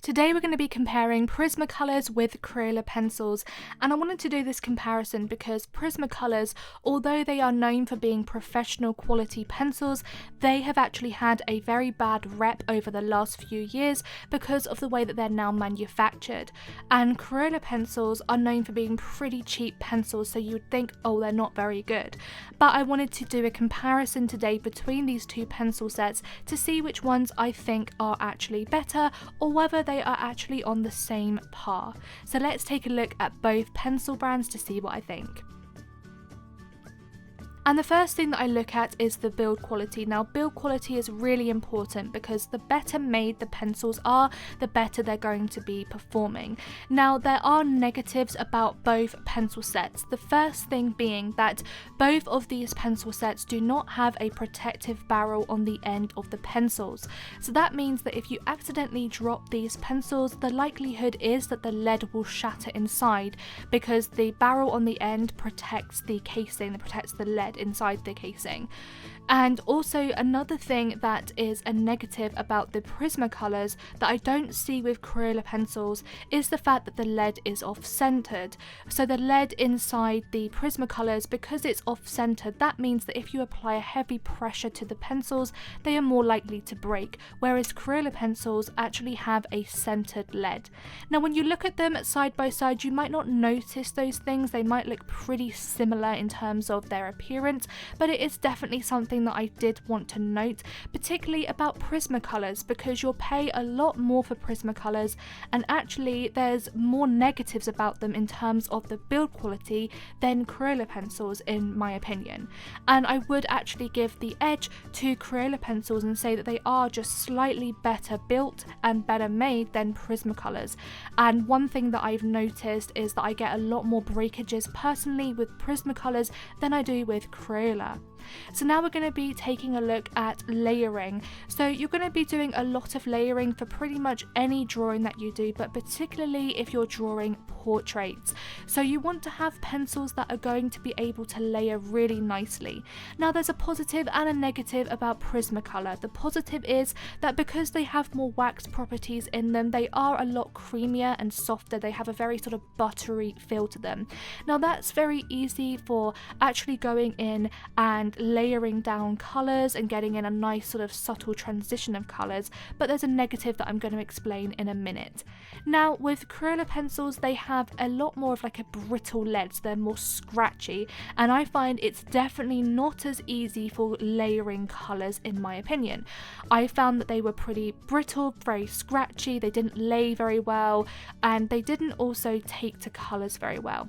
Today we're going to be comparing Prismacolors with Crayola pencils, and I wanted to do this comparison because Prismacolors, although they are known for being professional quality pencils, they have actually had a very bad rep over the last few years because of the way that they're now manufactured. And Crayola pencils are known for being pretty cheap pencils, so you would think, oh, they're not very good. But I wanted to do a comparison today between these two pencil sets to see which ones I think are actually better, or whether they are actually on the same par. So let's take a look at both pencil brands to see what I think. And the first thing that I look at is the build quality. Now, build quality is really important because the better made the pencils are, the better they're going to be performing. Now, there are negatives about both pencil sets. The first thing being that both of these pencil sets do not have a protective barrel on the end of the pencils. So that means that if you accidentally drop these pencils, the likelihood is that the lead will shatter inside because the barrel on the end protects the casing, that protects the lead inside the casing. And also another thing that is a negative about the Prismacolors that I don't see with Crayola pencils is the fact that the lead is off-centered. So the lead inside the Prismacolors, because it's off-centered, that means that if you apply a heavy pressure to the pencils, they are more likely to break, whereas Crayola pencils actually have a centered lead. Now, when you look at them side by side, you might not notice those things. They might look pretty similar in terms of their appearance, but it is definitely something that I did want to note, particularly about Prismacolors, because you'll pay a lot more for Prismacolors, and actually there's more negatives about them in terms of the build quality than Crayola pencils, in my opinion. And I would actually give the edge to Crayola pencils and say that they are just slightly better built and better made than Prismacolors. And one thing that I've noticed is that I get a lot more breakages personally with Prismacolors than I do with Crayola. So now we're going to be taking a look at layering. So you're going to be doing a lot of layering for pretty much any drawing that you do, but particularly if you're drawing portraits. So you want to have pencils that are going to be able to layer really nicely. Now, there's a positive and a negative about Prismacolor. The positive is that because they have more wax properties in them, they are a lot creamier and softer. They have a very sort of buttery feel to them. Now, that's very easy for actually going in and layering down colours and getting in a nice sort of subtle transition of colours, but there's a negative that I'm going to explain in a minute. Now, with Crayola pencils, they have a lot more of like a brittle lead, so they're more scratchy, and I find it's definitely not as easy for layering colours, in my opinion. I found that they were pretty brittle, very scratchy, they didn't lay very well, and they didn't also take to colours very well.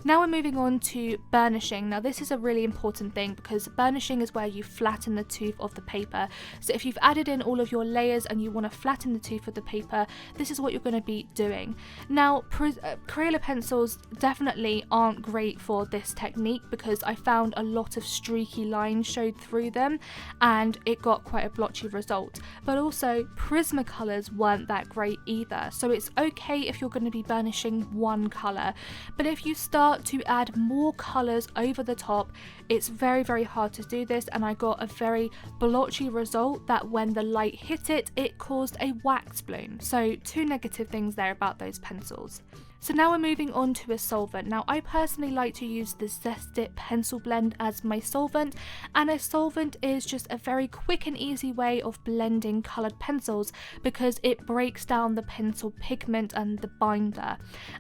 Now we're moving on to burnishing. Now, this is a really important thing because burnishing is where you flatten the tooth of the paper. So if you've added in all of your layers and you want to flatten the tooth of the paper, this is what you're going to be doing. Now, Crayola pencils definitely aren't great for this technique because I found a lot of streaky lines showed through them and it got quite a blotchy result. But also, Prismacolors weren't that great either. So it's okay if you're going to be burnishing one colour, but if you start to add more colours over the top, it's very, very hard to do this, and I got a very blotchy result that when the light hit it, it caused a wax bloom. So two negative things there about those pencils. So now we're moving on to a solvent. Now, I personally like to use the Zest It pencil blend as my solvent, and a solvent is just a very quick and easy way of blending coloured pencils because it breaks down the pencil pigment and the binder.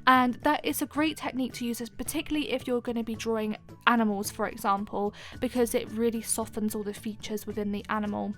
And that is a great technique to use, particularly if you're going to be drawing animals, for example, because it really softens all the features within the animal.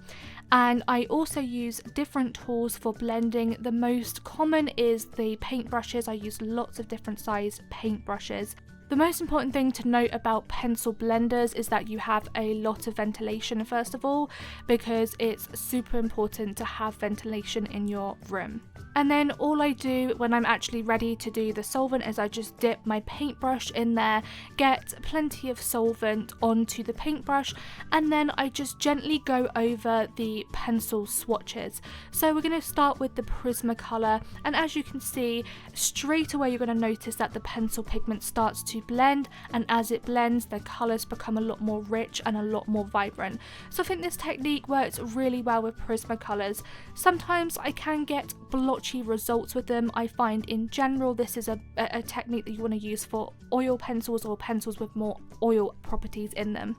And I also use different tools for blending. The most common is the paintbrushes. I use lots of different size paintbrushes. The most important thing to note about pencil blenders is that you have a lot of ventilation first of all, because it's super important to have ventilation in your room. And then all I do when I'm actually ready to do the solvent is I just dip my paintbrush in there, get plenty of solvent onto the paintbrush, and then I just gently go over the pencil swatches. So we're going to start with the Prismacolor, and as you can see, straight away you're going to notice that the pencil pigment starts to blend, and as it blends, the colours become a lot more rich and a lot more vibrant. So I think this technique works really well with Prismacolors. Sometimes I can get blotchy splotchy results with them. I find in general this is a technique that you want to use for oil pencils or pencils with more oil properties in them.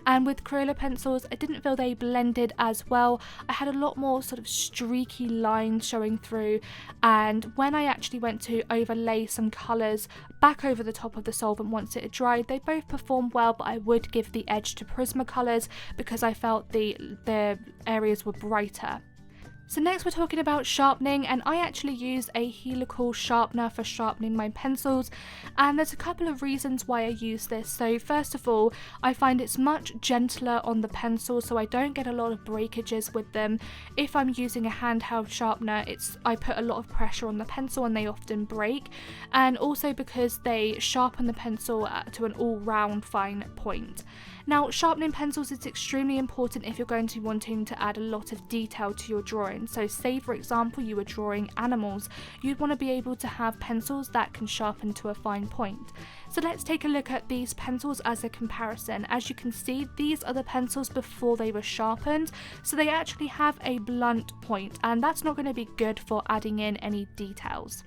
And with Crayola pencils, I didn't feel they blended as well. I had a lot more sort of streaky lines showing through, and when I actually went to overlay some colours back over the top of the solvent once it had dried, they both performed well, but I would give the edge to Prismacolors because I felt the areas were brighter. So next we're talking about sharpening, and I actually use a helical sharpener for sharpening my pencils, and there's a couple of reasons why I use this. So first of all, I find it's much gentler on the pencil, so I don't get a lot of breakages with them. If I'm using a handheld sharpener, I put a lot of pressure on the pencil and they often break, and also because they sharpen the pencil to an all-round fine point. Now, sharpening pencils is extremely important if you're going to be wanting to add a lot of detail to your drawing. So say for example you were drawing animals, you'd want to be able to have pencils that can sharpen to a fine point. So let's take a look at these pencils as a comparison. As you can see, these are the pencils before they were sharpened, so they actually have a blunt point, and that's not going to be good for adding in any details.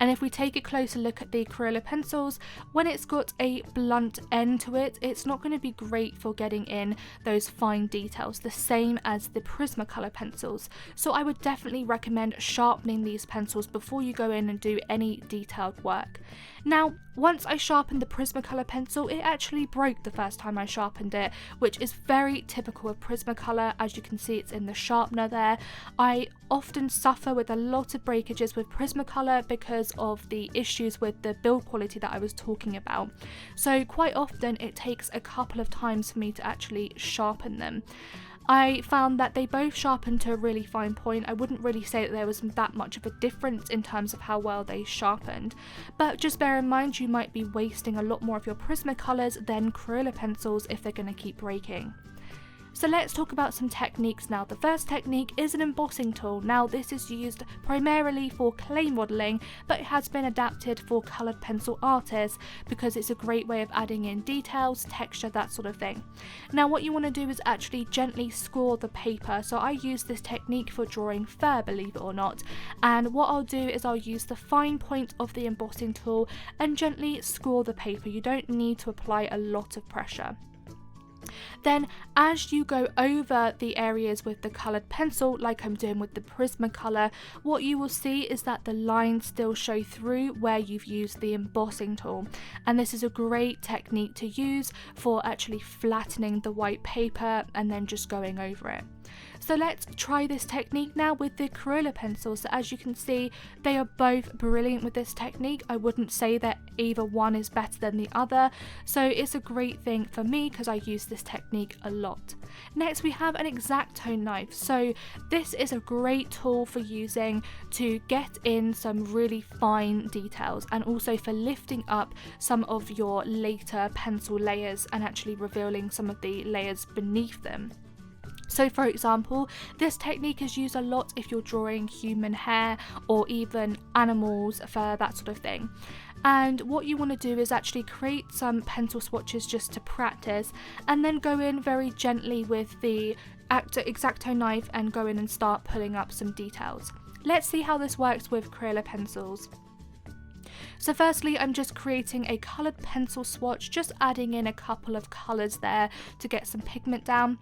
And if we take a closer look at the Crayola pencils, when it's got a blunt end to it, it's not going to be great for getting in those fine details, the same as the Prismacolor pencils. So I would definitely recommend sharpening these pencils before you go in and do any detailed work. Now, once I sharpened the Prismacolor pencil, it actually broke the first time I sharpened it, which is very typical of Prismacolor. As you can see, it's in the sharpener there. I often suffer with a lot of breakages with Prismacolor because of the issues with the build quality that I was talking about. So quite often it takes a couple of times for me to actually sharpen them. I found that they both sharpened to a really fine point. I wouldn't really say that there was that much of a difference in terms of how well they sharpened, but just bear in mind you might be wasting a lot more of your Prismacolors than Crayola pencils if they're going to keep breaking. So let's talk about some techniques now. The first technique is an embossing tool. Now this is used primarily for clay modelling, but it has been adapted for coloured pencil artists because it's a great way of adding in details, texture, that sort of thing. Now what you want to do is actually gently score the paper. So I use this technique for drawing fur, believe it or not, and what I'll do is I'll use the fine point of the embossing tool and gently score the paper. You don't need to apply a lot of pressure. Then as you go over the areas with the coloured pencil, like I'm doing with the Prismacolor, what you will see is that the lines still show through where you've used the embossing tool, and this is a great technique to use for actually flattening the white paper and then just going over it. So let's try this technique now with the Crayola pencils. So as you can see, they are both brilliant with this technique. I wouldn't say that either one is better than the other, so it's a great thing for me because I use this technique a lot. Next we have an Exacto knife. So this is a great tool for using to get in some really fine details and also for lifting up some of your later pencil layers and actually revealing some of the layers beneath them. So for example, this technique is used a lot if you're drawing human hair or even animals, fur, that sort of thing. And what you want to do is actually create some pencil swatches just to practice, and then go in very gently with the Exacto knife and go in and start pulling up some details. Let's see how this works with Crayola pencils. So firstly, I'm just creating a coloured pencil swatch, just adding in a couple of colours there to get some pigment down.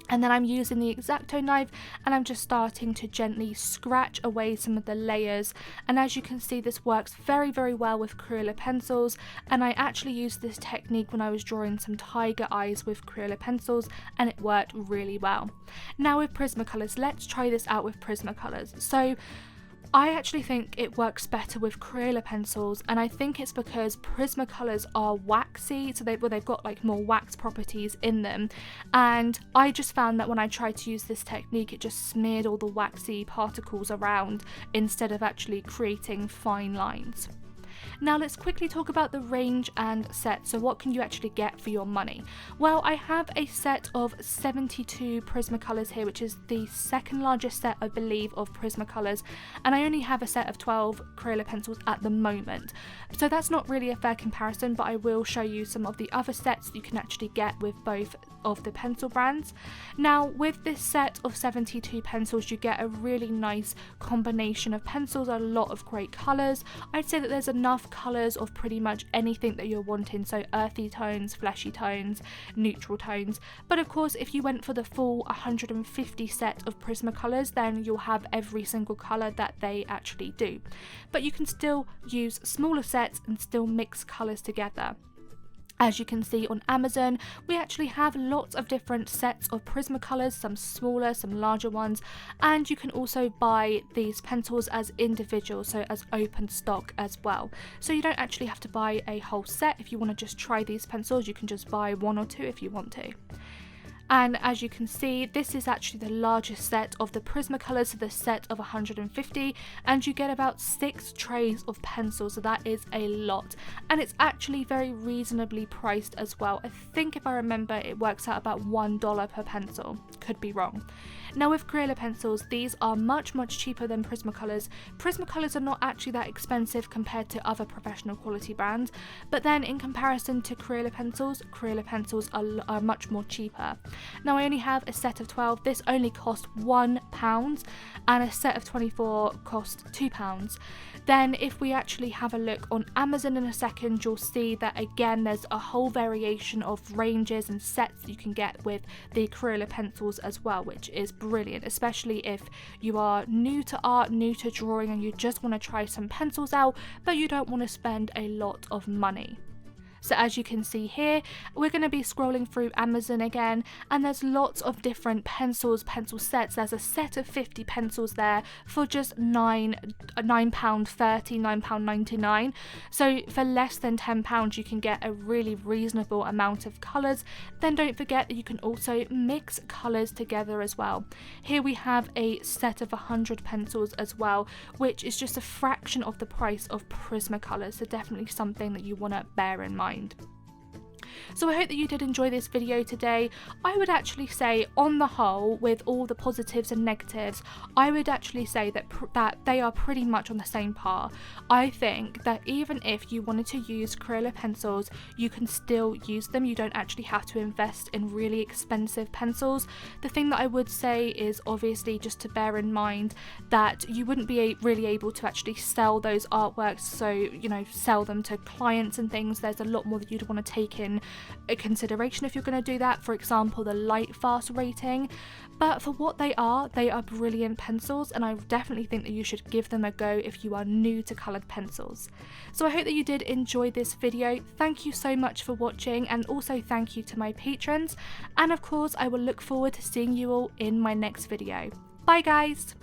And then I'm using the Exacto knife and I'm just starting to gently scratch away some of the layers. And as you can see, this works very, very well with Crayola pencils. And I actually used this technique when I was drawing some tiger eyes with Crayola pencils, and it worked really well. Now with Prismacolors, let's try this out with Prismacolors. So I actually think it works better with Crayola pencils, and I think it's because Prismacolors are waxy, so they've got like more wax properties in them, and I just found that when I tried to use this technique, it just smeared all the waxy particles around instead of actually creating fine lines. Now let's quickly talk about the range and set. So what can you actually get for your money? Well, I have a set of 72 Prismacolors here, which is the second largest set, I believe, of Prismacolors, and I only have a set of 12 Crayola pencils at the moment. So that's not really a fair comparison, but I will show you some of the other sets you can actually get with both of the pencil brands. Now with this set of 72 pencils, you get a really nice combination of pencils, a lot of great colours. I'd say that there's enough colours of pretty much anything that you're wanting, so earthy tones, fleshy tones, neutral tones. But of course, if you went for the full 150 set of Prismacolors, then you'll have every single colour that they actually do. But you can still use smaller sets and still mix colours together. As you can see on Amazon, we actually have lots of different sets of Prismacolors, some smaller, some larger ones, and you can also buy these pencils as individuals, so as open stock as well. So you don't actually have to buy a whole set. If you want to just try these pencils, you can just buy one or two if you want to. And as you can see, this is actually the largest set of the Prismacolors, so the set of 150, and you get about 6 trays of pencils, so that is a lot. And it's actually very reasonably priced as well. I think if I remember, it works out about $1 per pencil. Could be wrong. Now with Crayola pencils, these are much cheaper than Prismacolors. Prismacolors are not actually that expensive compared to other professional quality brands, but then in comparison to Crayola pencils are much more cheaper. Now I only have a set of 12, this only cost £1, and a set of 24 cost £2. Then if we actually have a look on Amazon in a second, you'll see that again there's a whole variation of ranges and sets you can get with the Crayola pencils as well, which is brilliant, especially if you are new to art, new to drawing, and you just want to try some pencils out but you don't want to spend a lot of money. So as you can see here, we're going to be scrolling through Amazon again, and there's lots of different pencil sets. There's a set of 50 pencils there for just £9.99. So for less than £10 you can get a really reasonable amount of colours. Then don't forget that you can also mix colours together as well. Here we have a set of 100 pencils as well, which is just a fraction of the price of Prismacolors, so definitely something that you want to bear in mind. So I hope that you did enjoy this video today. I would actually say, on the whole, with all the positives and negatives, I would actually say that they are pretty much on the same par. I think that even if you wanted to use Crayola pencils, you can still use them. You don't actually have to invest in really expensive pencils. The thing that I would say is obviously just to bear in mind that you wouldn't be really able to actually sell those artworks, so you know, sell them to clients and things. There's a lot more that you'd want to take in a consideration if you're going to do that. For example, the light fast rating. But for what they are brilliant pencils, and I definitely think that you should give them a go if you are new to coloured pencils. So I hope that you did enjoy this video. Thank you so much for watching, and also thank you to my patrons, and of course I will look forward to seeing you all in my next video. Bye guys!